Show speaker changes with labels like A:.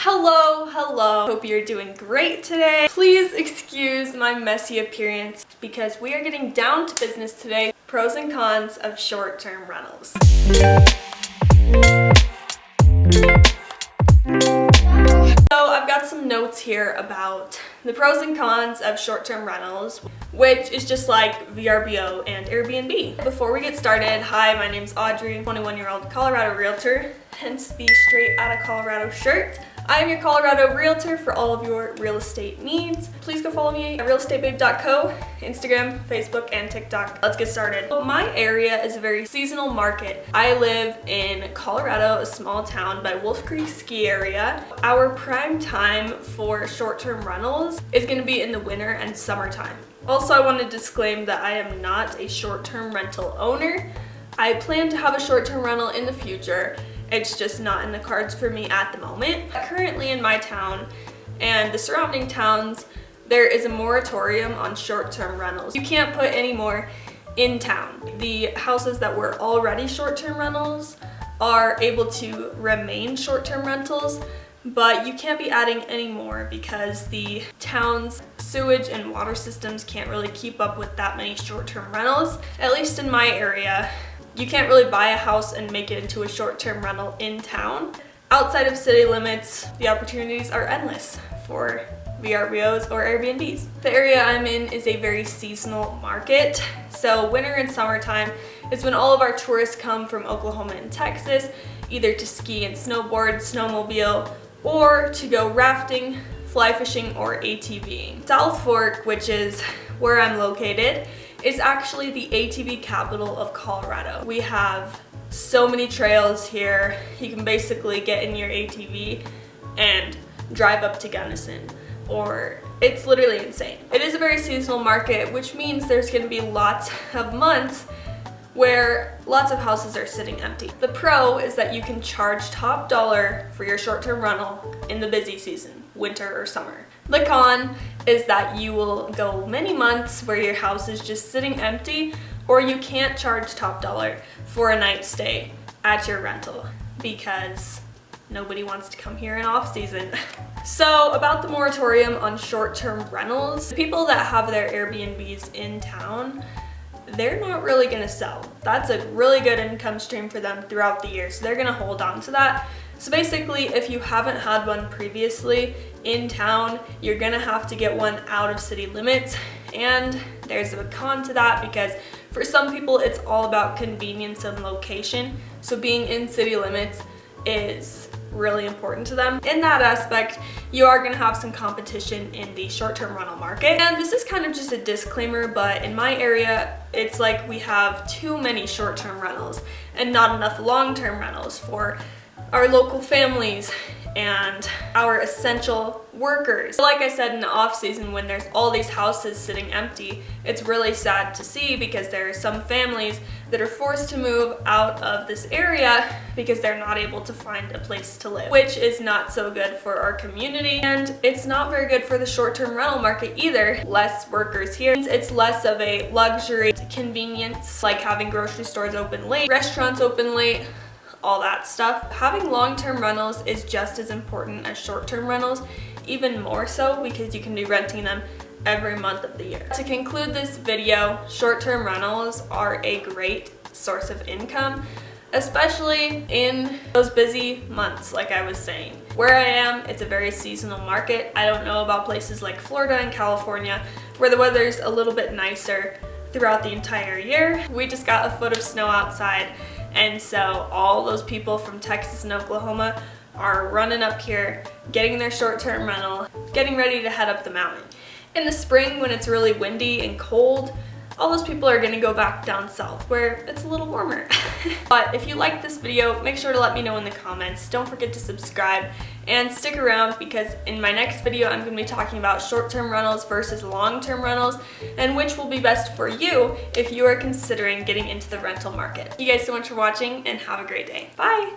A: Hello, hope you're doing great today. Please excuse my messy appearance because we are getting down to business today. Pros and cons of short-term rentals. So I've got some notes here about the pros and cons of short-term rentals, which is just like VRBO and Airbnb. Before we get started, hi, my name's Audrey, 21-year-old Colorado realtor, hence the straight out of Colorado shirt. I am your Colorado realtor for all of your real estate needs. Please go follow me at realestatebabe.co, Instagram, Facebook, and TikTok. Let's get started. My area is a very seasonal market. I live in Colorado, a small town by Wolf Creek ski area. Our prime time for short-term rentals is going to be in the winter and summertime. Also, I want to disclaim that I am not a short-term rental owner. I plan to have a short-term rental in the future. It's just not in the cards for me at the moment. Currently in my town and the surrounding towns, there is a moratorium on short-term rentals. You can't put any more in town. The houses that were already short-term rentals are able to remain short-term rentals, but you can't be adding any more because the town's sewage and water systems can't really keep up with that many short-term rentals. At least in my area, you can't really buy a house and make it into a short-term rental in town. Outside of city limits, the opportunities are endless for VRBOs or Airbnbs. The area I'm in is a very seasonal market. So winter and summertime is when all of our tourists come from Oklahoma and Texas, either to ski and snowboard, snowmobile, or to go rafting, fly fishing, or ATVing. South Fork, which is where I'm located, is actually the ATV capital of Colorado. We have so many trails here. You can basically get in your ATV and drive up to Gunnison, or it's literally insane. It is a very seasonal market, which means there's gonna be lots of months where lots of houses are sitting empty. The pro is that you can charge top dollar for your short-term rental in the busy season, winter or summer. The con is that you will go many months where your house is just sitting empty, or you can't charge top dollar for a night stay at your rental because nobody wants to come here in off season. So about the moratorium on short-term rentals, the people that have their Airbnbs in town, they're not really gonna sell. That's a really good income stream for them throughout the year, so they're gonna hold on to that. So basically, if you haven't had one previously in town, you're gonna have to get one out of city limits. And there's a con to that because for some people, it's all about convenience and location. So being in city limits is really important to them. In that aspect, you are gonna have some competition in the short-term rental market. And this is kind of just a disclaimer, but in my area, it's like we have too many short-term rentals and not enough long-term rentals for our local families and our essential workers. Like I said, in the off season when there's all these houses sitting empty, it's really sad to see because there are some families that are forced to move out of this area because they're not able to find a place to live, which is not so good for our community, and it's not very good for the short-term rental market either. Less workers here. It's less of a luxury convenience, like having grocery stores open late, restaurants open late, all that stuff. Having long-term rentals is just as important as short-term rentals, even more so because you can be renting them every month of the year. To conclude this video, short-term rentals are a great source of income, especially in those busy months, like I was saying. Where I am, it's a very seasonal market. I don't know about places like Florida and California where the weather's a little bit nicer throughout the entire year. We just got a foot of snow outside, and so all those people from Texas and Oklahoma are running up here, getting their short-term rental, getting ready to head up the mountain. In the spring, when it's really windy and cold, all those people are gonna go back down south where it's a little warmer. But if you like this video, make sure to let me know in the comments. Don't forget to subscribe and stick around because in my next video, I'm gonna be talking about short-term rentals versus long-term rentals and which will be best for you if you are considering getting into the rental market. Thank you guys so much for watching and have a great day. Bye.